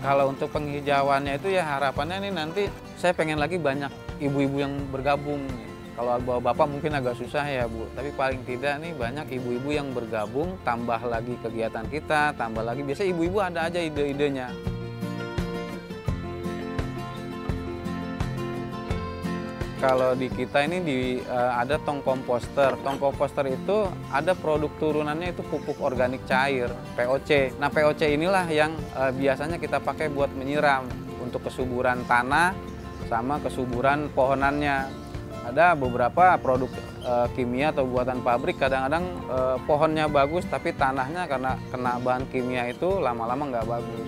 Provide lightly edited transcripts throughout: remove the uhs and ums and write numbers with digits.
Kalau untuk penghijauannya itu ya harapannya nih nanti saya pengen lagi banyak ibu-ibu yang bergabung. Kalau bapak mungkin agak susah ya Bu, tapi paling tidak nih banyak ibu-ibu yang bergabung, tambah lagi kegiatan kita, tambah lagi biasanya ibu-ibu ada aja ide-idenya. Kalau di kita ini ada tong komposter. Tong komposter itu ada produk turunannya itu pupuk organik cair, POC. Nah, POC inilah yang biasanya kita pakai buat menyiram untuk kesuburan tanah sama kesuburan pohonannya. Ada beberapa produk kimia atau buatan pabrik, kadang-kadang pohonnya bagus tapi tanahnya karena kena bahan kimia itu lama-lama nggak bagus.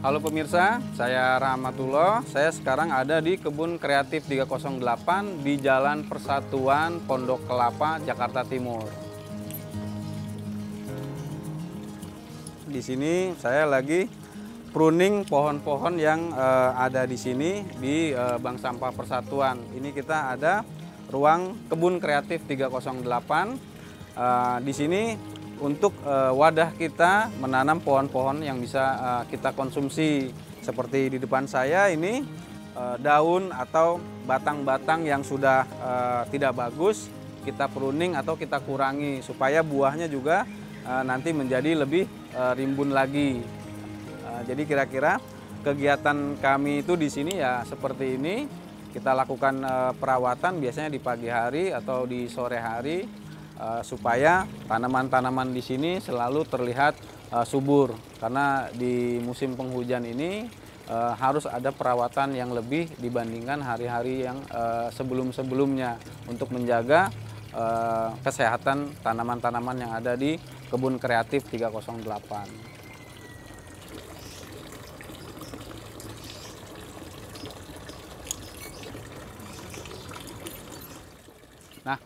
Halo pemirsa, saya Rahmatullah. Saya sekarang ada di Kebun Kreatif 308 di Jalan Persatuan Pondok Kelapa, Jakarta Timur. Di sini saya lagi pruning pohon-pohon yang ada di sini di Bank Sampah Persatuan. Ini kita ada ruang Kebun Kreatif 308. Di sini untuk wadah kita menanam pohon-pohon yang bisa kita konsumsi. Seperti di depan saya ini daun atau batang-batang yang sudah tidak bagus kita pruning atau kita kurangi supaya buahnya juga nanti menjadi lebih rimbun lagi. Jadi kira-kira kegiatan kami itu di sini ya seperti ini. Kita lakukan perawatan biasanya di pagi hari atau di sore hari. Supaya tanaman-tanaman di sini selalu terlihat subur, karena di musim penghujan ini harus ada perawatan yang lebih dibandingkan hari-hari yang sebelum-sebelumnya untuk menjaga kesehatan tanaman-tanaman yang ada di Kebun Kreatif 308. Nah,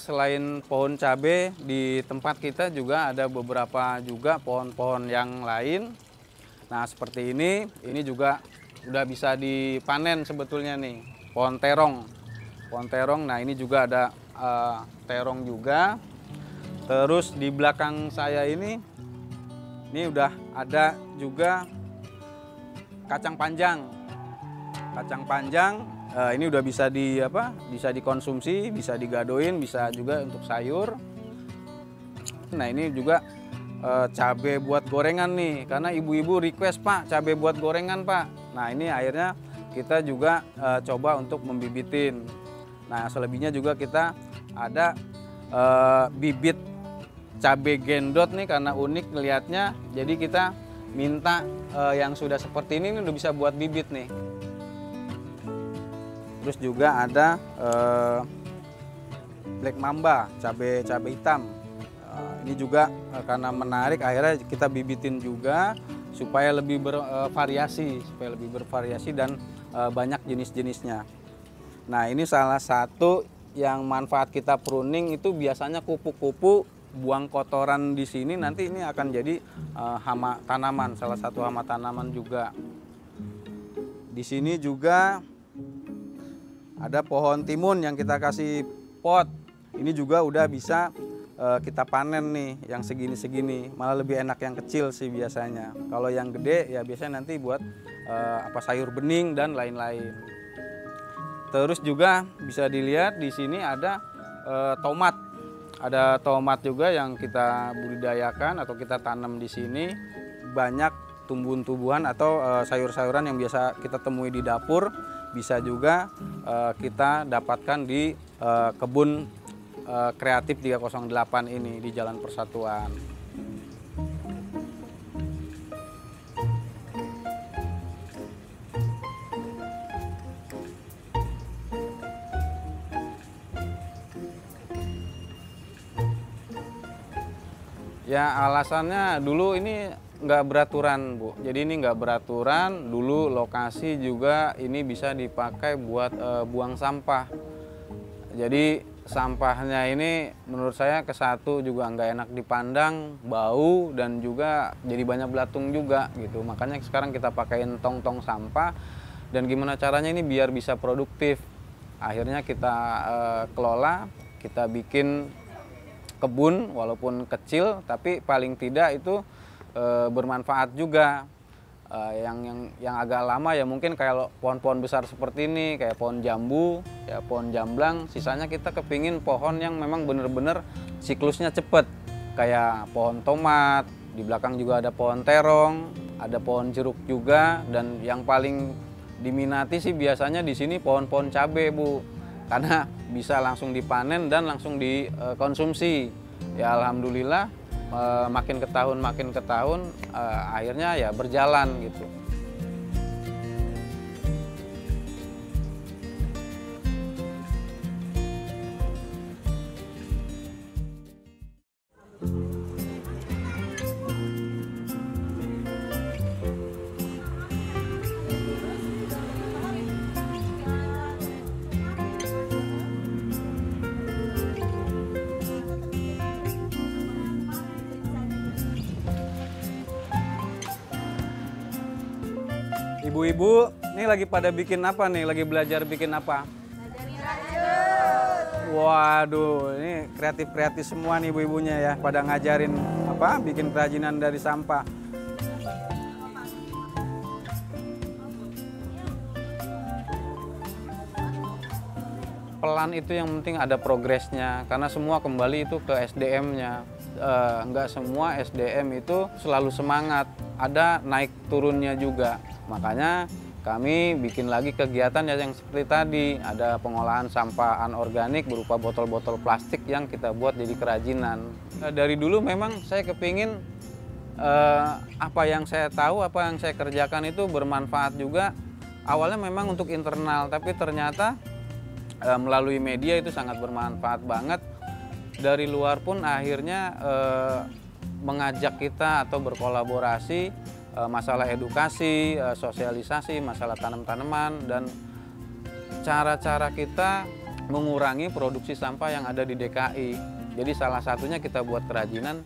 selain pohon cabai di tempat kita juga ada beberapa juga pohon-pohon yang lain. Nah seperti ini juga udah bisa dipanen sebetulnya nih, pohon terong. Pohon terong, nah ini juga ada terong juga. Terus di belakang saya ini udah ada juga kacang panjang. Kacang panjang ini udah bisa bisa dikonsumsi, bisa digadoin, bisa juga untuk sayur. Nah ini juga cabai buat gorengan nih, karena ibu-ibu request Pak cabai buat gorengan Pak. Nah ini akhirnya kita juga coba untuk membibitin. Nah selebihnya juga kita ada bibit cabai gendot nih karena unik ngelihatnya. Jadi kita minta yang sudah seperti ini udah bisa buat bibit nih. Terus juga ada black mamba, cabai hitam. Ini juga karena menarik akhirnya kita bibitin juga supaya lebih bervariasi dan banyak jenis-jenisnya. Nah, ini salah satu yang manfaat kita pruning itu biasanya kupu-kupu buang kotoran di sini, nanti ini akan jadi hama tanaman, salah satu hama tanaman juga. Di sini juga ada pohon timun yang kita kasih pot. Ini juga udah bisa kita panen nih yang segini-segini, malah lebih enak yang kecil sih biasanya. Kalau yang gede ya biasanya nanti buat sayur bening dan lain-lain. Terus juga bisa dilihat di sini ada tomat. Ada tomat juga yang kita budidayakan atau kita tanam di sini. Banyak tumbuhan-tumbuhan atau sayur-sayuran yang biasa kita temui di dapur bisa juga kita dapatkan di kebun kreatif 308 ini di Jalan Persatuan. Ya alasannya dulu ini nggak beraturan Bu, jadi ini nggak beraturan, dulu lokasi juga ini bisa dipakai buat buang sampah. Jadi sampahnya ini menurut saya ke satu juga nggak enak dipandang, bau dan juga jadi banyak belatung juga gitu. Makanya sekarang kita pakaiin tong-tong sampah dan gimana caranya ini biar bisa produktif. Akhirnya kita kelola, kita bikin kebun walaupun kecil tapi paling tidak itu bermanfaat juga. Yang agak lama ya mungkin kayak pohon-pohon besar seperti ini, kayak pohon jambu, ya pohon jamblang. Sisanya kita kepingin pohon yang memang benar-benar siklusnya cepat, kayak pohon tomat. Di belakang juga ada pohon terong, ada pohon jeruk juga, dan yang paling diminati sih biasanya di sini pohon-pohon cabai Bu, karena bisa langsung dipanen dan langsung dikonsumsi. Ya alhamdulillah. Makin ke tahun akhirnya ya berjalan gitu. Ibu-ibu, ini lagi pada bikin apa nih? Lagi belajar bikin apa? Waduh, ini kreatif-kreatif semua nih ibu-ibunya ya. Pada ngajarin apa? Bikin kerajinan dari sampah. Pelan itu yang penting ada progresnya, karena semua kembali itu ke SDM-nya. Enggak semua SDM itu selalu semangat, ada naik turunnya juga. Makanya kami bikin lagi kegiatan yang seperti tadi, ada pengolahan sampah anorganik berupa botol-botol plastik yang kita buat jadi kerajinan. Dari dulu memang saya kepingin apa yang saya tahu, apa yang saya kerjakan itu bermanfaat juga. Awalnya memang untuk internal, tapi ternyata melalui media itu sangat bermanfaat banget. Dari luar pun akhirnya mengajak kita atau berkolaborasi masalah edukasi, sosialisasi, masalah tanam-tanaman, dan cara-cara kita mengurangi produksi sampah yang ada di DKI. Jadi salah satunya kita buat kerajinan.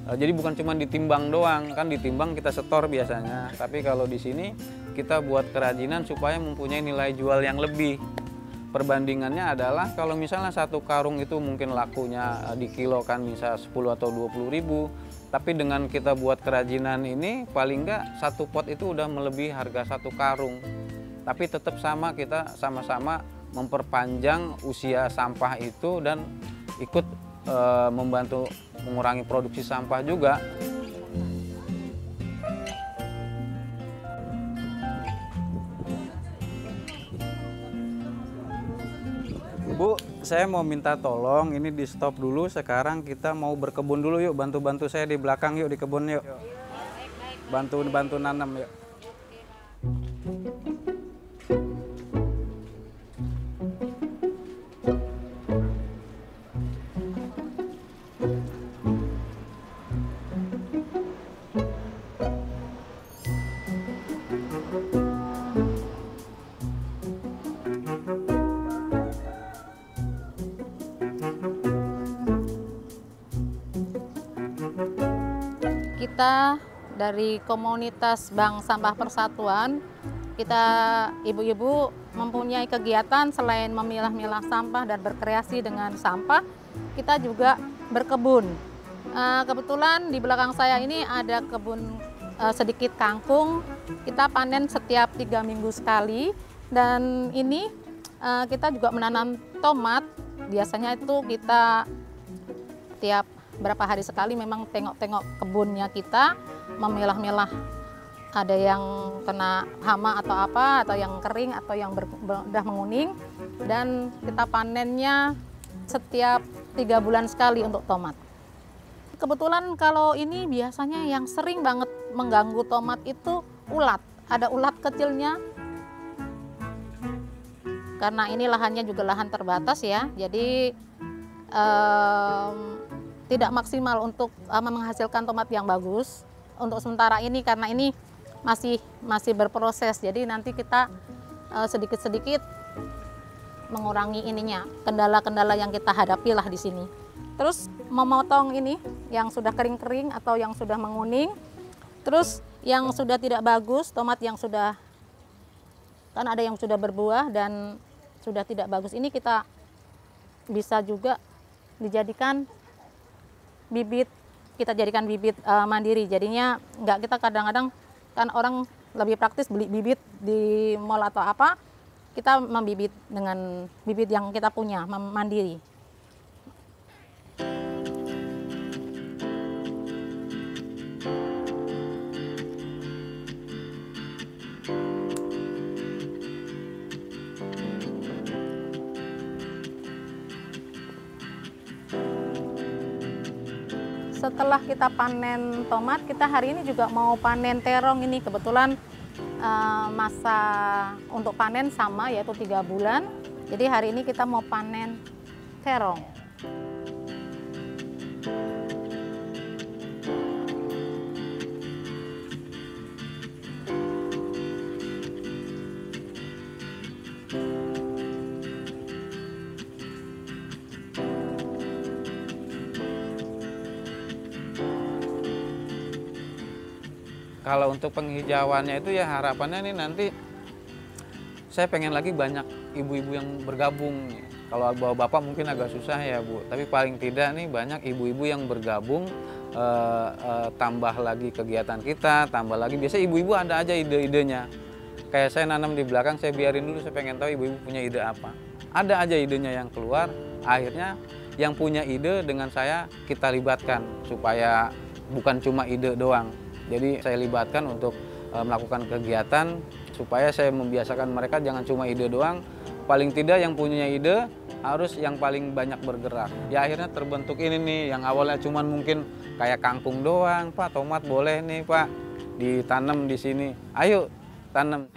Jadi bukan cuma ditimbang doang, kan ditimbang kita setor biasanya. Tapi kalau di sini kita buat kerajinan supaya mempunyai nilai jual yang lebih. Perbandingannya adalah kalau misalnya satu karung itu mungkin lakunya di kilo kan bisa 10 atau 20 ribu. Tapi dengan kita buat kerajinan ini paling enggak satu pot itu udah melebihi harga satu karung. Tapi tetap sama, kita sama-sama memperpanjang usia sampah itu dan ikut membantu mengurangi produksi sampah juga. Bu, saya mau minta tolong, ini di stop dulu. Sekarang kita mau berkebun dulu yuk, bantu-bantu saya di belakang yuk, di kebun yuk. Bantu nanam yuk. Kita dari komunitas Bank Sampah Persatuan, kita ibu-ibu mempunyai kegiatan selain memilah-milah sampah dan berkreasi dengan sampah, kita juga berkebun. Kebetulan di belakang saya ini ada kebun sedikit kangkung. Kita panen setiap 3 minggu sekali. Dan ini kita juga menanam tomat. Biasanya itu kita tiap berapa hari sekali memang tengok-tengok kebunnya kita, memilah-milah ada yang kena hama atau apa, atau yang kering, atau yang udah menguning, dan kita panennya setiap 3 bulan sekali untuk tomat. Kebetulan kalau ini biasanya yang sering banget mengganggu tomat itu ulat. Ada ulat kecilnya. Karena ini lahannya juga lahan terbatas ya, jadi tidak maksimal untuk menghasilkan tomat yang bagus. Untuk sementara ini karena ini masih berproses, jadi nanti kita sedikit-sedikit mengurangi ininya, kendala-kendala yang kita hadapi lah di sini. Terus memotong ini yang sudah kering-kering atau yang sudah menguning, terus yang sudah tidak bagus, tomat yang sudah, kan ada yang sudah berbuah dan sudah tidak bagus, ini kita bisa juga dijadikan bibit, kita jadikan bibit mandiri. Jadinya nggak, kita kadang-kadang kan orang lebih praktis beli bibit di mall atau apa, kita membibit dengan bibit yang kita punya, mandiri. Setelah kita panen tomat, kita hari ini juga mau panen terong ini. Kebetulan masa untuk panen sama, yaitu 3 bulan. Jadi hari ini kita mau panen terong. Kalau untuk penghijauannya itu ya harapannya nih nanti saya pengen lagi banyak ibu-ibu yang bergabung. Kalau bapak mungkin agak susah ya Bu, tapi paling tidak nih banyak ibu-ibu yang bergabung, tambah lagi kegiatan kita, tambah lagi. Biasanya ibu-ibu ada aja ide-idenya. Kayak saya nanam di belakang, saya biarin dulu, saya pengen tahu ibu-ibu punya ide apa. Ada aja idenya yang keluar, akhirnya yang punya ide dengan saya kita libatkan supaya bukan cuma ide doang. Jadi saya libatkan untuk melakukan kegiatan supaya saya membiasakan mereka jangan cuma ide doang. Paling tidak yang punya ide harus yang paling banyak bergerak. Ya akhirnya terbentuk ini nih, yang awalnya cuma mungkin kayak kangkung doang. Pak, tomat boleh nih Pak ditanam di sini. Ayo tanam.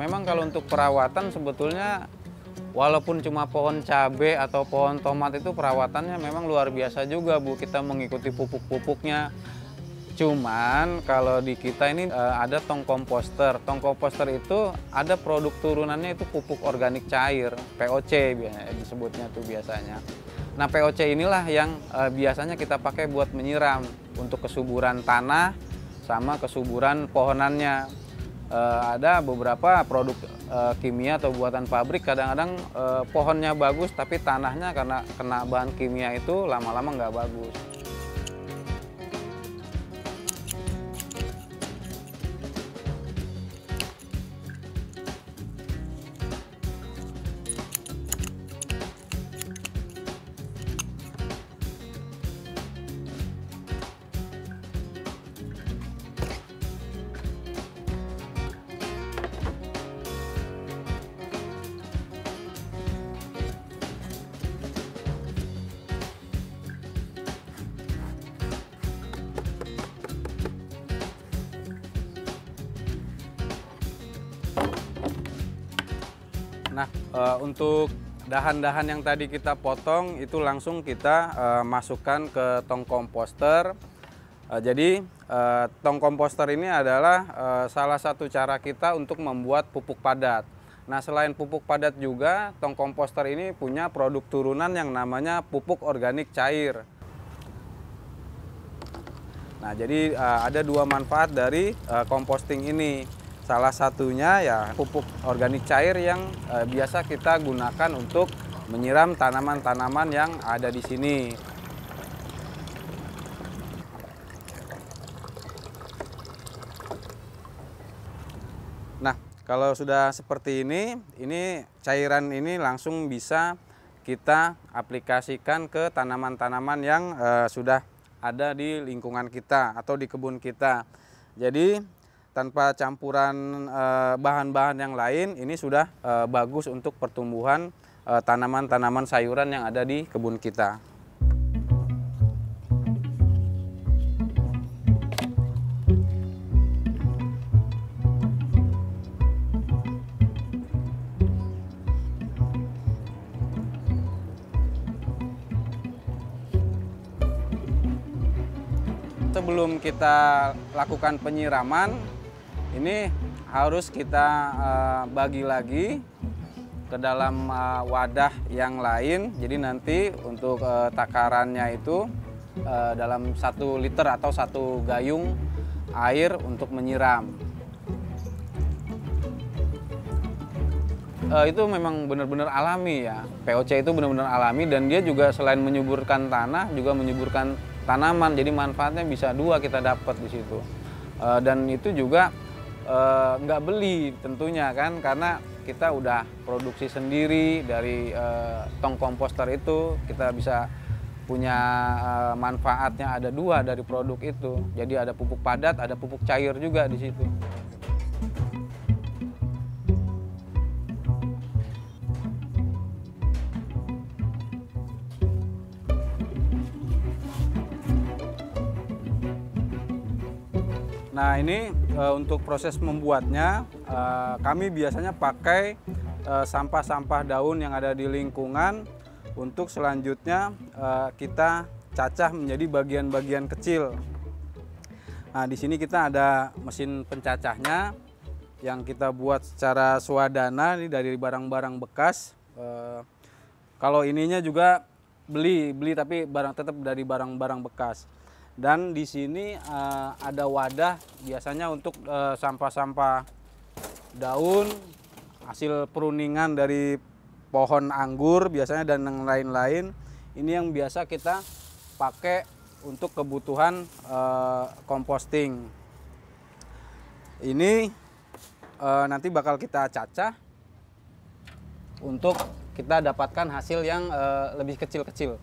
memang kalau untuk perawatan sebetulnya walaupun cuma pohon cabai atau pohon tomat itu perawatannya memang luar biasa juga Bu, kita mengikuti pupuk-pupuknya. Cuman kalau di kita ini ada tong komposter. Tong komposter itu ada produk turunannya itu pupuk organik cair, POC biasanya disebutnya tuh biasanya. Nah POC inilah yang biasanya kita pakai buat menyiram untuk kesuburan tanah sama kesuburan pohonannya. Ada beberapa produk kimia atau buatan pabrik kadang-kadang pohonnya bagus tapi tanahnya karena kena bahan kimia itu lama-lama nggak bagus. Nah, untuk dahan-dahan yang tadi kita potong itu langsung kita masukkan ke tong komposter. Jadi tong komposter ini adalah salah satu cara kita untuk membuat pupuk padat. Nah, selain pupuk padat juga tong komposter ini punya produk turunan yang namanya pupuk organik cair. Nah, jadi ada dua manfaat dari composting ini. Salah satunya ya pupuk organik cair yang biasa kita gunakan untuk menyiram tanaman-tanaman yang ada di sini. Nah, kalau sudah seperti ini cairan ini langsung bisa kita aplikasikan ke tanaman-tanaman yang sudah ada di lingkungan kita atau di kebun kita. Jadi tanpa campuran bahan-bahan yang lain, ini sudah bagus untuk pertumbuhan tanaman-tanaman sayuran yang ada di kebun kita. Sebelum kita lakukan penyiraman, ini harus kita bagi lagi ke dalam wadah yang lain. Jadi nanti untuk takarannya itu dalam 1 liter atau 1 gayung air untuk menyiram. Itu memang benar-benar alami ya. POC itu benar-benar alami dan dia juga selain menyuburkan tanah juga menyuburkan tanaman. Jadi manfaatnya bisa 2 kita dapat di situ. Dan itu juga nggak beli tentunya kan, karena kita udah produksi sendiri dari tong komposter itu. Kita bisa punya manfaatnya ada 2 dari produk itu. Jadi ada pupuk padat, ada pupuk cair juga di situ. Nah ini untuk proses membuatnya kami biasanya pakai sampah-sampah daun yang ada di lingkungan untuk selanjutnya kita cacah menjadi bagian-bagian kecil. Nah di sini kita ada mesin pencacahnya yang kita buat secara swadana ini dari barang-barang bekas. Kalau ininya juga beli tapi tetap dari barang-barang bekas. Dan di sini ada wadah biasanya untuk sampah-sampah daun, hasil pruningan dari pohon anggur biasanya dan yang lain-lain. Ini yang biasa kita pakai untuk kebutuhan composting. Ini nanti bakal kita cacah untuk kita dapatkan hasil yang lebih kecil-kecil.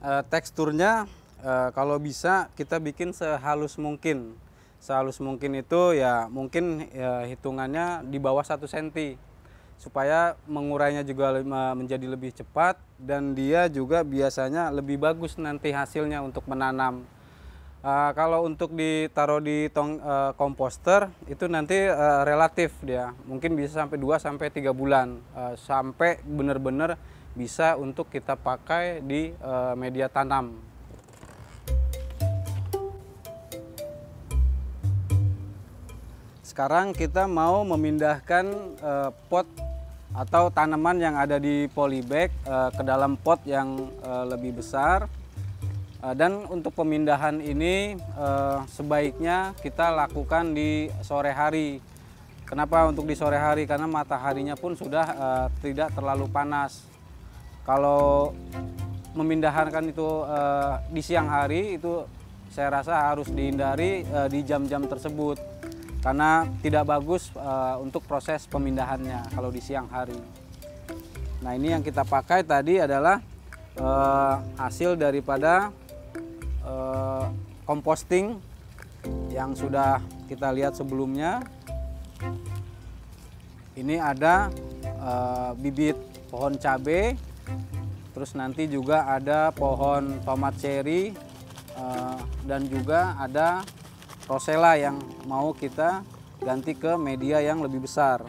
Teksturnya kalau bisa kita bikin sehalus mungkin. Sehalus mungkin itu ya mungkin hitungannya di bawah 1 cm. Supaya mengurainya juga menjadi lebih cepat dan dia juga biasanya lebih bagus nanti hasilnya untuk menanam. Kalau untuk ditaruh di komposter itu nanti relatif dia, mungkin bisa sampai 2 sampai 3 bulan sampai benar-benar bisa untuk kita pakai di media tanam. Sekarang kita mau memindahkan pot atau tanaman yang ada di polybag ke dalam pot yang lebih besar. Dan untuk pemindahan ini sebaiknya kita lakukan di sore hari. Kenapa untuk di sore hari? Karena mataharinya pun sudah tidak terlalu panas. Kalau memindahkan itu di siang hari itu saya rasa harus dihindari di jam-jam tersebut. Karena tidak bagus untuk proses pemindahannya kalau di siang hari. Nah, ini yang kita pakai tadi adalah hasil daripada composting yang sudah kita lihat sebelumnya. Ini ada bibit pohon cabai, terus nanti juga ada pohon tomat cherry dan juga ada rosella yang mau kita ganti ke media yang lebih besar.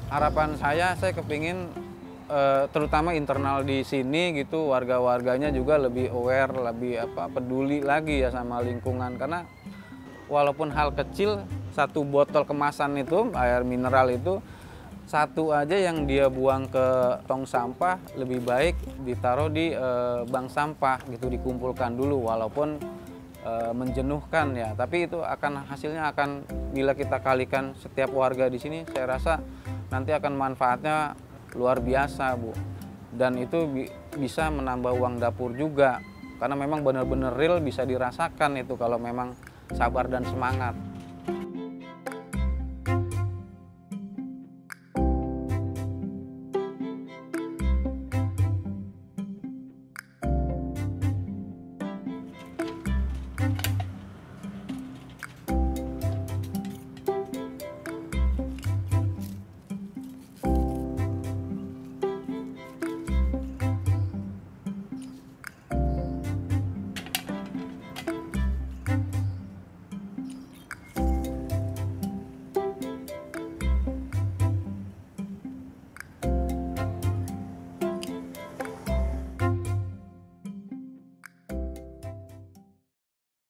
Harapan saya kepingin terutama internal di sini gitu, warga-warganya juga lebih aware, lebih peduli lagi ya sama lingkungan. Karena walaupun hal kecil, 1 botol kemasan itu air mineral itu satu aja yang dia buang ke tong sampah, lebih baik ditaruh di bank sampah gitu, dikumpulkan dulu walaupun menjenuhkan ya, tapi itu hasilnya akan bila kita kalikan setiap warga di sini, saya rasa nanti akan manfaatnya luar biasa, Bu. Dan itu bisa menambah uang dapur juga. Karena memang benar-benar real bisa dirasakan itu kalau memang sabar dan semangat.